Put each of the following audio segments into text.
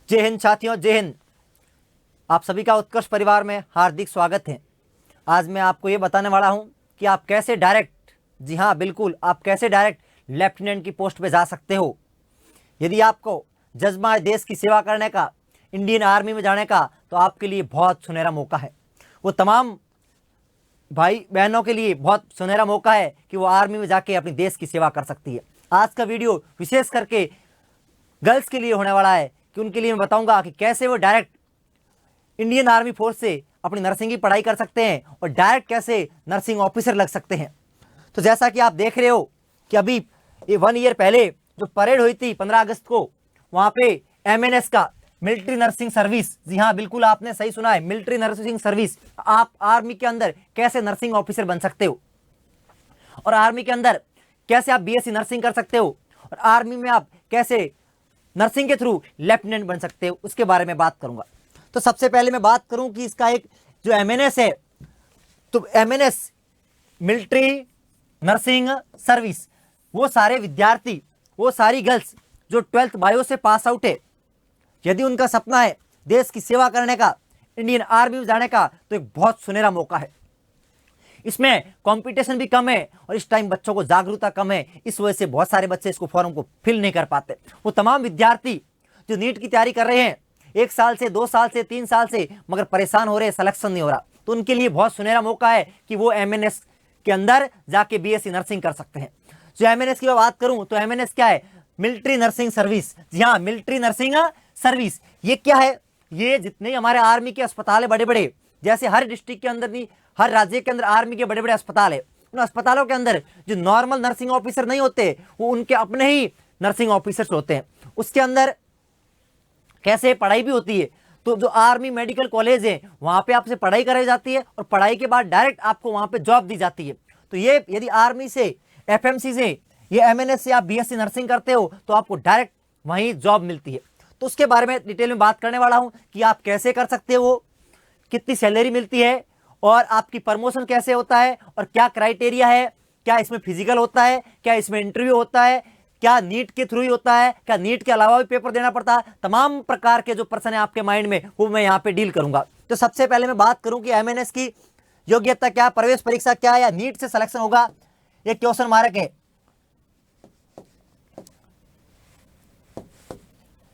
जय हिंद साथियों, जय हिंद। आप सभी का उत्कर्ष परिवार में हार्दिक स्वागत है। आज मैं आपको ये बताने वाला हूँ कि आप कैसे डायरेक्ट, जी हाँ बिल्कुल, आप कैसे डायरेक्ट लेफ्टिनेंट की पोस्ट पे जा सकते हो। यदि आपको जज्बा है देश की सेवा करने का, इंडियन आर्मी में जाने का, तो आपके लिए बहुत सुनहरा मौका है। वो तमाम भाई बहनों के लिए बहुत सुनहरा मौका है कि वो आर्मी में जाके अपनी देश की सेवा कर सकती है। आज का वीडियो विशेष करके गर्ल्स के लिए होने वाला है कि उनके लिए मैं बताऊंगा कि कैसे वो डायरेक्ट इंडियन आर्मी फोर्स से अपनी नर्सिंग की पढ़ाई कर सकते हैं और डायरेक्ट कैसे नर्सिंग ऑफिसर लग सकते हैं। तो जैसा कि आप देख रहे हो कि अभी ये 1 ईयर पहले जो परेड हुई थी 15 अगस्त को, वहां पे MNS का मिलिट्री नर्सिंग सर्विस, जी हाँ बिल्कुल आपने सही सुना है, मिलिट्री नर्सिंग सर्विस। आप आर्मी के अंदर कैसे नर्सिंग ऑफिसर बन सकते हो और आर्मी के अंदर कैसे आप BSc नर्सिंग कर सकते हो और आर्मी में आप कैसे नर्सिंग के थ्रू लेफ्टिनेंट बन सकते हो, उसके बारे में बात करूंगा। तो सबसे पहले मैं बात करूं कि इसका एक जो MNS है, तो MNS मिलिट्री नर्सिंग सर्विस, वो सारे विद्यार्थी, वो सारी गर्ल्स जो 12th बायो से पास आउट है, यदि उनका सपना है देश की सेवा करने का, इंडियन आर्मी में जाने का, तो एक बहुत सुनहरा मौका है। इसमें कंपटीशन भी कम है और इस टाइम बच्चों को जागरूकता कम है, इस वजह से बहुत सारे बच्चे इसको फॉर्म को फिल नहीं कर पाते। वो तमाम विद्यार्थी जो नीट की तैयारी कर रहे हैं 1 साल से, 2 साल से, 3 साल से, मगर परेशान हो रहे हैं, सिलेक्शन नहीं हो रहा, तो उनके लिए बहुत सुनहरा मौका है कि वो MNS के अंदर जाके BSc नर्सिंग कर सकते हैं। जो MNS की बात करूं तो MNS क्या है? Military nursing service. जी हाँ, मिलिट्री नर्सिंग सर्विस। ये क्या है? ये जितने हमारे आर्मी के अस्पताल है बड़े बड़े, जैसे हर डिस्ट्रिक्ट के अंदर नहीं, हर राज्य के अंदर आर्मी के बड़े बड़े अस्पताल है, उन अस्पतालों के अंदर जो नॉर्मल नर्सिंग ऑफिसर नहीं होते, वो उनके अपने ही नर्सिंग ऑफिसर्स होते हैं। उसके अंदर कैसे पढ़ाई भी होती है, तो जो आर्मी मेडिकल कॉलेज है वहां पे आपसे पढ़ाई कराई जाती है और पढ़ाई के बाद डायरेक्ट आपको वहां पे जॉब दी जाती है। तो ये यदि आर्मी से, FMC से, ये MNS से आप BSc नर्सिंग करते हो तो आपको डायरेक्ट वहीं जॉब मिलती है। तो उसके बारे में डिटेल में बात करने वाला हूं कि आप कैसे कर सकते हो, कितनी सैलरी मिलती है और आपकी प्रमोशन कैसे होता है और क्या क्राइटेरिया है, क्या इसमें फिजिकल होता है, क्या इसमें इंटरव्यू होता है, क्या नीट के थ्रू ही होता है, क्या नीट के अलावा भी पेपर देना पड़ता है। तमाम प्रकार के जो प्रश्न है आपके माइंड में, वो मैं यहाँ पे डील करूंगा। तो सबसे पहले मैं बात करूं कि MNS की योग्यता क्या, प्रवेश परीक्षा क्या है, या नीट से सिलेक्शन होगा, ये क्वेश्चन मार्क है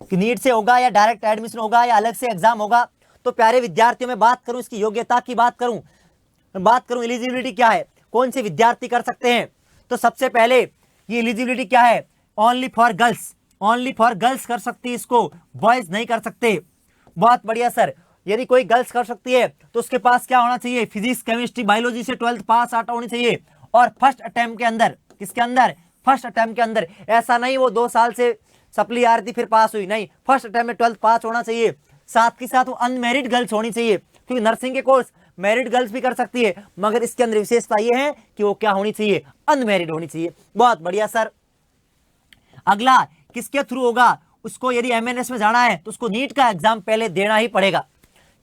कि नीट से होगा या डायरेक्ट एडमिशन होगा या अलग से एग्जाम होगा। तो प्यारे विद्यार्थियों, में बात करूं इसकी योग्यता की, बात करूं एलिजिबिलिटी क्या है, कौन से विद्यार्थी कर सकते हैं। तो सबसे पहले ये एलिजिबिलिटी क्या है? Only for girls, only for girls कर सकती है इसको, बॉयज नहीं कर सकते। बहुत बढ़िया सर, यदि कोई गर्ल्स कर सकती है तो उसके पास क्या होना चाहिए? फिजिक्स, केमिस्ट्री, बायोलॉजी से 12th पास आउट होनी चाहिए और फर्स्ट अटेम्प्ट के अंदर, किसके अंदर? फर्स्ट अटेम्प्ट के अंदर। ऐसा नहीं वो 2 साल से सप्ली आ रही थी फिर पास हुई, नहीं, फर्स्ट अटेम्प्ट में 12th पास होना चाहिए। साथ के साथ वो अनमेरिड गर्ल्स होनी चाहिए, क्योंकि नर्सिंग के कोर्स मैरिड गर्ल्स भी कर सकती है, मगर इसके अंदर विशेषता ये है कि वो क्या होनी चाहिए? अनमेरिड होनी चाहिए। बहुत बढ़िया सर। अगला किसके थ्रू होगा? उसको यदि MNS में जाना है तो उसको नीट का एग्जाम पहले देना ही पड़ेगा।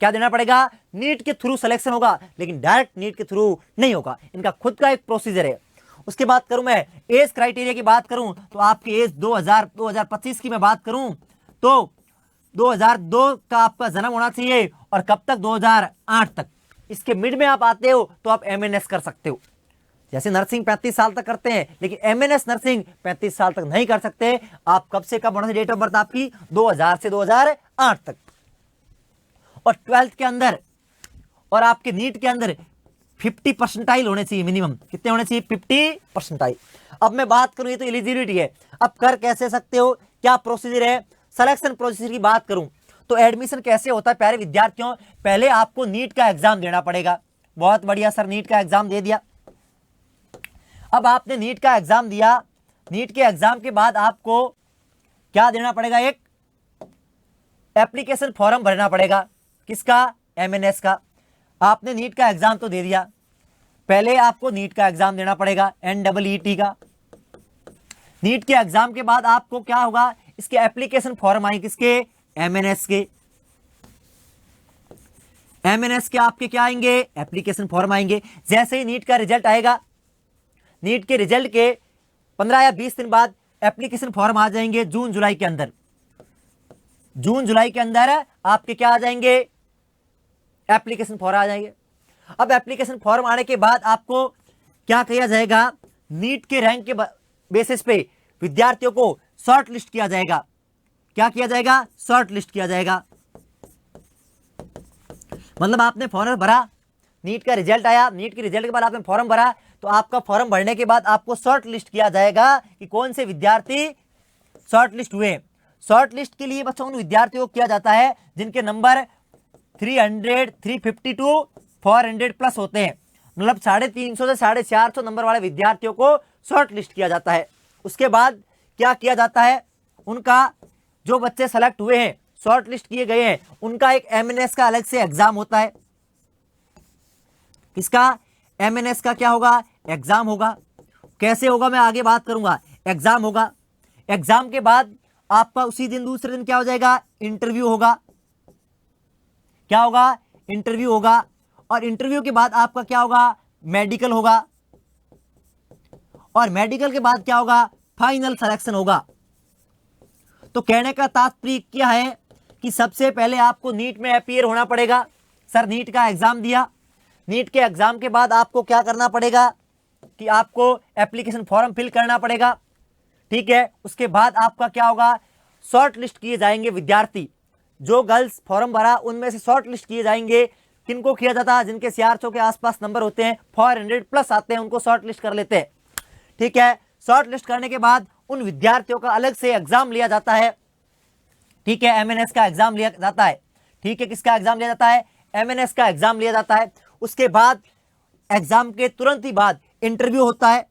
क्या देना पड़ेगा? नीट के थ्रू सिलेक्शन होगा, लेकिन डायरेक्ट नीट के थ्रू नहीं होगा, इनका खुद का एक प्रोसीजर है। उसके बात करूं मैं एज क्राइटेरिया की बात करूं तो आपकी एज 2025 की मैं बात करूं तो 2002 का आपका जन्म होना चाहिए और कब तक? 2008 तक। इसके मिड में आप आते हो तो आप MNS कर सकते हो। जैसे नर्सिंग 35 साल तक करते हैं, लेकिन MNS नर्सिंग 35 साल तक नहीं कर सकते। आप कब से कब होना चाहिए? डेट ऑफ बर्थ आपकी 2000 से 2008 तक। और 12th के अंदर और आपके नीट के अंदर 50 परसेंटाइल होने चाहिए मिनिमम। कितने होने चाहिए? 50 परसेंटाइल। अब मैं बात करूं, ये तो एलिजिबिलिटी है। अब कर कैसे सकते हो, क्या प्रोसीजर है? सिलेक्शन प्रोसीजर की बात करूं तो एडमिशन कैसे होता है प्यारे विद्यार्थियों? पहले आपको नीट का एग्जाम देना पड़ेगा। बहुत बढ़िया सर, नीट का एग्जाम दे दिया। अब आपने नीट का एग्जाम दिया, नीट के एग्जाम के बाद आपको क्या देना पड़ेगा? एक एप्लीकेशन फॉर्म भरना पड़ेगा। किसका? MNS का। आपने नीट का एग्जाम तो दे दिया, पहले आपको नीट का एग्जाम देना पड़ेगा, NEET का। नीट के एग्जाम के बाद आपको क्या होगा? इसके एप्लीकेशन फॉर्म आएंगे, किसके? MNS के। MNS के आपके क्या आएंगे? एप्लीकेशन फॉर्म आएंगे। जैसे ही नीट का रिजल्ट आएगा, नीट के रिजल्ट के 15 या 20 दिन बाद एप्लीकेशन फॉर्म आ जाएंगे जून जुलाई के अंदर। जून जुलाई के अंदर आपके क्या आ जाएंगे, एप्लीकेशन फॉर्म आ जाएंगे। अब एप्लीकेशन फॉर्म आने के बाद आपको क्या किया जाएगा, नीट के रैंक के बेसिस पे विद्यार्थियों को शॉर्ट लिस्ट किया जाएगा। क्या किया जाएगा, शॉर्ट लिस्ट किया जाएगा। मतलब आपने फॉर्म भरा, नीट का रिजल्ट आया, नीट के रिजल्ट के बाद आपने फॉर्म भरा, तो आपका फॉर्म भरने के बाद आपको शॉर्ट लिस्ट किया जाएगा कि कौन से विद्यार्थी शॉर्ट लिस्ट हुए। शॉर्ट लिस्ट के लिए बच्चों उन विद्यार्थियों को किया जाता है जिनके नंबर 300, 350 टू 400 प्लस होते हैं। मतलब 350 से 450 नंबर वाले विद्यार्थियों को शॉर्ट लिस्ट किया जाता है। उसके बाद क्या किया जाता है, उनका जो बच्चे सेलेक्ट हुए हैं, शॉर्ट लिस्ट किए गए हैं, उनका एक एमएनएस का अलग से एग्जाम होता है। किसका, एमएनएस का क्या होगा, एग्जाम होगा। कैसे होगा मैं आगे बात करूंगा, एग्जाम होगा। एग्जाम के बाद आपका उसी दिन दूसरे दिन क्या हो जाएगा, इंटरव्यू होगा। क्या होगा, इंटरव्यू होगा। और इंटरव्यू के बाद आपका क्या होगा, मेडिकल होगा। और मेडिकल के बाद क्या होगा, फाइनल सिलेक्शन होगा। तो कहने का तात्पर्य क्या है कि सबसे पहले आपको नीट में अपीयर होना पड़ेगा। सर नीट का एग्जाम दिया, नीट के एग्जाम के बाद आपको क्या करना पड़ेगा कि आपको एप्लीकेशन फॉर्म फिल करना पड़ेगा। ठीक है, उसके बाद आपका क्या होगा, शॉर्ट लिस्ट किए जाएंगे विद्यार्थी। जो गर्ल्स फॉर्म भरा उनमें से शॉर्ट लिस्ट किए जाएंगे। किनको किया जाता है, जिनके 400 के आसपास नंबर होते हैं, 400 प्लस आते हैं, उनको शॉर्ट लिस्ट कर लेते हैं। ठीक है, शॉर्ट लिस्ट करने के बाद उन विद्यार्थियों का अलग से एग्जाम लिया जाता है। ठीक है, एमएनएस का एग्जाम लिया जाता है। ठीक है, किसका एग्जाम लिया जाता है, एमएनएस का एग्जाम लिया जाता है। उसके बाद एग्जाम के तुरंत ही बाद इंटरव्यू होता है।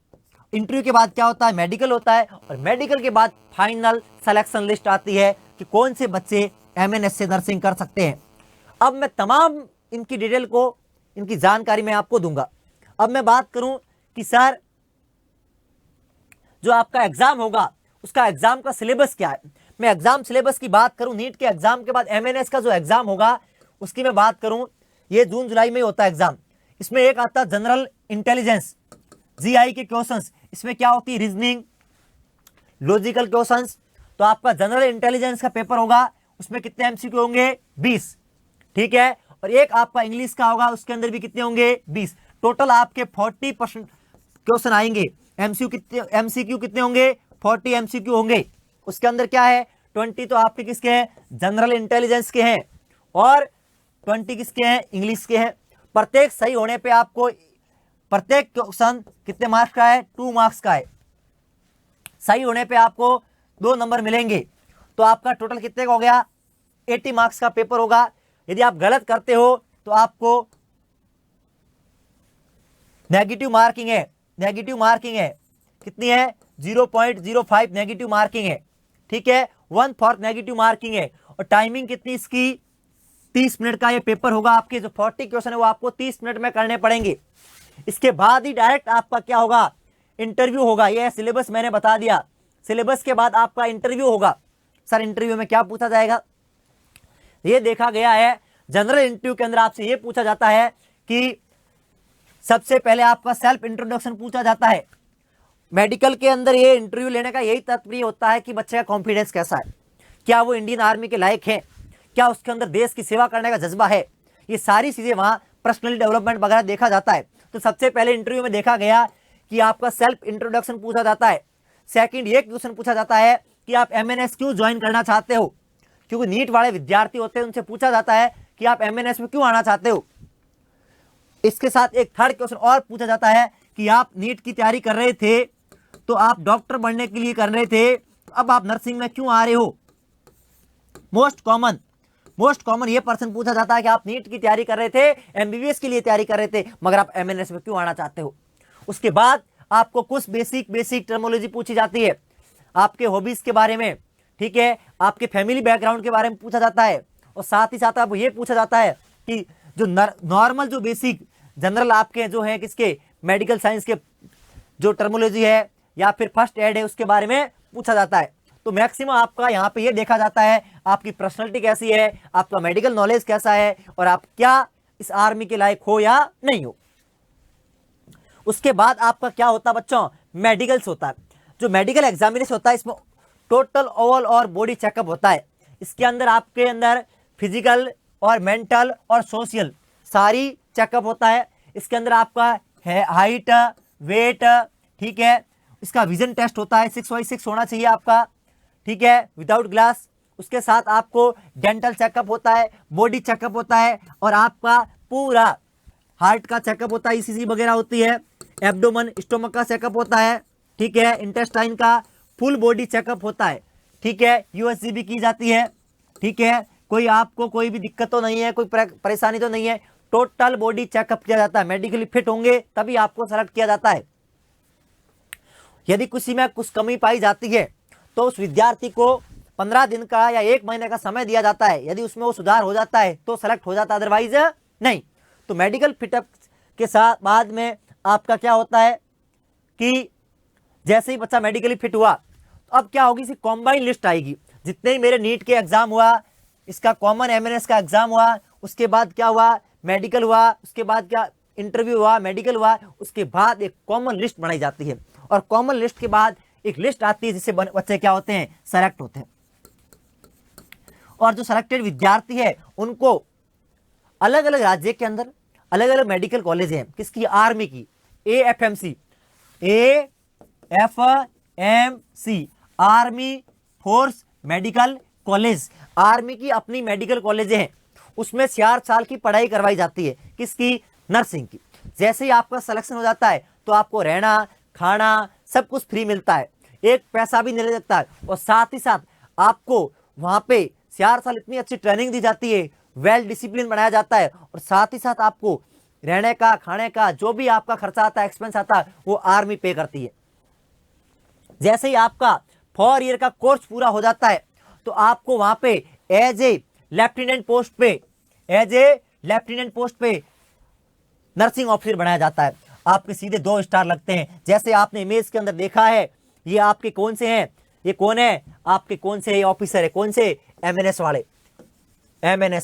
इंटरव्यू के बाद क्या होता है, मेडिकल होता है। और मेडिकल के बाद फाइनल सिलेक्शन लिस्ट आती है कि कौन से बच्चे एमएनएस से नर्सिंग कर सकते हैं। अब मैं तमाम इनकी डिटेल को, इनकी जानकारी मैं आपको दूंगा। अब मैं बात करूं कि सर जो आपका एग्जाम होगा उसका एग्जाम का सिलेबस क्या है। मैं एग्जाम सिलेबस की बात करूं, नीट के एग्जाम के बाद एमएनएस का जो एग्जाम होगा उसकी मैं बात करूं, ये जून जुलाई में ही होता है एग्जाम। इसमें एक आता है जनरल इंटेलिजेंस, जीआई के क्वेश्चंस। इसमें क्या होती है, रीजनिंग, लॉजिकल क्वेश्चंस। तो आपका जनरल इंटेलिजेंस का पेपर होगा, उसमें कितने एमसीक्यू होंगे, 20। ठीक है, और एक आपका इंग्लिश का होगा, उसके अंदर भी कितने होंगे, 20। टोटल आपके 40% क्वेश्चन आएंगे। एमसीक्यू कितने होंगे, 40 एमसीक्यू होंगे। उसके अंदर क्या है, 20 तो आपके किसके हैं, जनरल इंटेलिजेंस के हैं, और 20 किसके हैं, इंग्लिश के हैं। प्रत्येक सही होने पे आपको प्रत्येक क्वेश्चन कितने मार्क्स का है, 2 मार्क्स का है। सही होने पे आपको 2 नंबर मिलेंगे। तो आपका टोटल कितने का हो गया, 80 मार्क्स का पेपर होगा। यदि आप गलत करते हो तो आपको नेगेटिव मार्किंग है। नेगेटिव मार्किंग है कितनी है, 0.05 नेगेटिव मार्किंग है। ठीक है, 1/4 नेगेटिव मार्किंग है। और टाइमिंग कितनी इसकी, 30 मिनट का ये पेपर होगा। आपके जो 40 क्वेश्चन है वो आपको 30 मिनट में करने पड़ेंगे। इसके बाद ही डायरेक्ट आपका क्या होगा, इंटरव्यू होगा। ये सिलेबस मैंने बता दिया। सिलेबस के बाद आपका इंटरव्यू होगा। सर इंटरव्यू में क्या पूछा जाएगा, ये देखा गया है जनरल इंटरव्यू के अंदर आपसे ये पूछा जाता है कि सबसे पहले आपका सेल्फ इंट्रोडक्शन पूछा जाता है। मेडिकल के अंदर ये इंटरव्यू लेने का यही तात्पर्य होता है कि बच्चे का कॉन्फिडेंस कैसा है, क्या वो इंडियन आर्मी के लायक है, क्या उसके अंदर देश की सेवा करने का जज्बा है। ये सारी चीजें वहां पर्सनल डेवलपमेंट वगैरह देखा जाता है। तो सबसे पहले इंटरव्यू में देखा गया कि आपका सेल्फ इंट्रोडक्शन पूछा जाता है। सेकंड ये क्वेश्चन पूछा जाता है कि आप एमएनएस क्यों ज्वाइन करना चाहते हो, क्योंकि नीट वाले विद्यार्थी होते हैं, उनसे पूछा जाता है कि आप एमएनएस में क्यों आना चाहते हो। इसके साथ एक थर्ड क्वेश्चन और पूछा जाता है कि आप नीट की तैयारी कर रहे थे तो आप डॉक्टर बनने के लिए कर रहे थे, अब आप नर्सिंग में क्यों आ रहे हो। मोस्ट कॉमन ये प्रश्न पूछा जाता है कि आप नीट की तैयारी कर रहे थे, एमबीबीएस के लिए तैयारी कर रहे थे, मगर आप एमएनएस में क्यों आना चाहते हो। उसके बाद आपको कुछ बेसिक टर्मोलॉजी पूछी जाती है, आपके हॉबीज के बारे में। ठीक है, आपके फैमिली बैकग्राउंड के बारे में पूछा जाता है। और साथ ही साथ आपको ये पूछा जाता है कि जो नॉर्मल जो बेसिक जनरल आपके जो है किसके, मेडिकल साइंस के जो टर्मोलॉजी है या फिर फर्स्ट एड है, उसके बारे में पूछा जाता है। तो मैक्सिमम आपका यहाँ पे ये देखा जाता है आपकी पर्सनालिटी कैसी है, आपका मेडिकल नॉलेज कैसा है, और आप क्या इस आर्मी के लायक हो या नहीं हो। उसके बाद आपका क्या होता है बच्चों, मेडिकल्स होता है। जो मेडिकल एग्जामिनेशन होता है इसमें टोटल ओवरऑल और बॉडी चेकअप होता है। इसके अंदर आपके अंदर फिजिकल और मेंटल और सोशल सारी चेकअप होता है। इसके अंदर आपका है हाइट, वेट, ठीक है। इसका विजन टेस्ट होता है, 6x6 होना चाहिए आपका, ठीक है, विदाउट ग्लास। उसके साथ आपको डेंटल चेकअप होता है, बॉडी चेकअप होता है, और आपका पूरा हार्ट का चेकअप होता है, ईसीजी वगैरह होती है, एब्डोमेन स्टोमक का चेकअप होता है, ठीक है, इंटेस्टाइन का फुल बॉडी चेकअप होता है, ठीक है, यूएसजी भी की जाती है, ठीक है। कोई आपको कोई भी दिक्कत तो नहीं है, कोई परेशानी तो नहीं है, टोटल बॉडी चेकअप किया जाता है। मेडिकली फिट होंगे तभी आपको सेलेक्ट किया जाता है। यदि किसी में कुछ कमी पाई जाती है तो उस विद्यार्थी को 15 दिन का या 1 महीने का समय दिया जाता है। यदि उसमें वो सुधार हो जाता है तो सेलेक्ट हो जाता है, अदरवाइज नहीं। तो मेडिकल फिटअप के साथ बाद में आपका क्या होता है कि जैसे ही बच्चा मेडिकली फिट हुआ तो अब क्या होगी, इसी कॉम्बाइन लिस्ट आएगी। जितने ही मेरे नीट के एग्जाम हुआ, इसका कॉमन एमएनएस का एग्जाम हुआ, उसके बाद क्या हुआ, मेडिकल हुआ, उसके बाद क्या इंटरव्यू हुआ, मेडिकल हुआ, उसके बाद एक कॉमन लिस्ट बनाई जाती है। और कॉमन लिस्ट के बाद एक लिस्ट आती है जिससे बच्चे क्या होते हैं, सेलेक्ट होते हैं। और जो सेलेक्टेड विद्यार्थी है उनको अलग अलग राज्य के अंदर अलग अलग मेडिकल कॉलेज हैं। किसकी, आर्मी की, AFMC, army force medical college. Army की अपनी मेडिकल कॉलेज हैं, उसमें 4 साल की पढ़ाई करवाई जाती है। किसकी, नर्सिंग की। जैसे ही आपका सिलेक्शन हो जाता है तो आपको रहना खाना सब कुछ फ्री मिलता है, एक पैसा भी नहीं लगता है। और साथ ही साथ आपको वहां पे 4 साल इतनी अच्छी ट्रेनिंग दी जाती है, वेल डिसिप्लिन बनाया जाता है, और साथ ही साथ आपको रहने का खाने का जो भी आपका खर्चा आता है, एक्सपेंस आता है, वो आर्मी पे करती है। जैसे ही आपका 4 ईयर का कोर्स पूरा हो जाता है तो आपको वहां पे एज ए लेफ्टिनेंट पोस्ट पे नर्सिंग ऑफिसर बनाया जाता है। आपके सीधे 2 स्टार लगते हैं। जैसे आपने इमेज के अंदर देखा है, ये आपके कौन से हैं, ये कौन है, आपके कौन से ऑफिसर है, कौन से, एमएनएस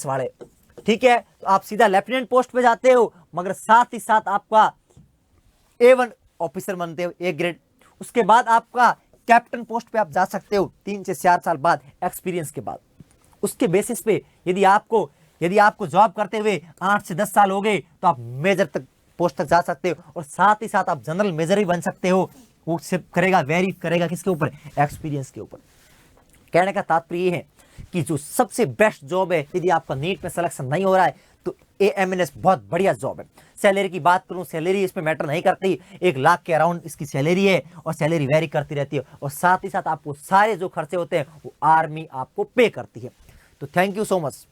वाले, ठीक है। तो आप सीधा लेफ्टिनेंट पोस्ट पे जाते हो, मगर साथ ही साथ आपका A1 ऑफिसर बनते हो, A ग्रेड। उसके बाद आपका कैप्टन पोस्ट पे आप जा सकते हो 3 से 4 साल बाद एक्सपीरियंस के बाद। उसके बेसिस पे यदि आपको जॉब करते हुए 8 से 10 साल हो गए तो आप मेजर तक पोस्ट तक जा सकते हो, और साथ ही साथ आप जनरल मेजर भी बन सकते हो। वो सिर्फ करेगा, वेरी करेगा किसके ऊपर, एक्सपीरियंस के ऊपर। कहने का तात्पर्य ये है कि जो सबसे बेस्ट जॉब है, यदि आपका नीट में सिलेक्शन नहीं हो रहा है तो AMNS बहुत बढ़िया जॉब है। सैलरी की बात करूं, सैलरी इसमें मैटर नहीं करती, 1 लाख के अराउंड इसकी सैलरी है, और सैलरी वेरी करती रहती है। और साथ ही साथ आपको सारे जो खर्चे होते हैं वो आर्मी आपको पे करती है। तो थैंक यू सो मच।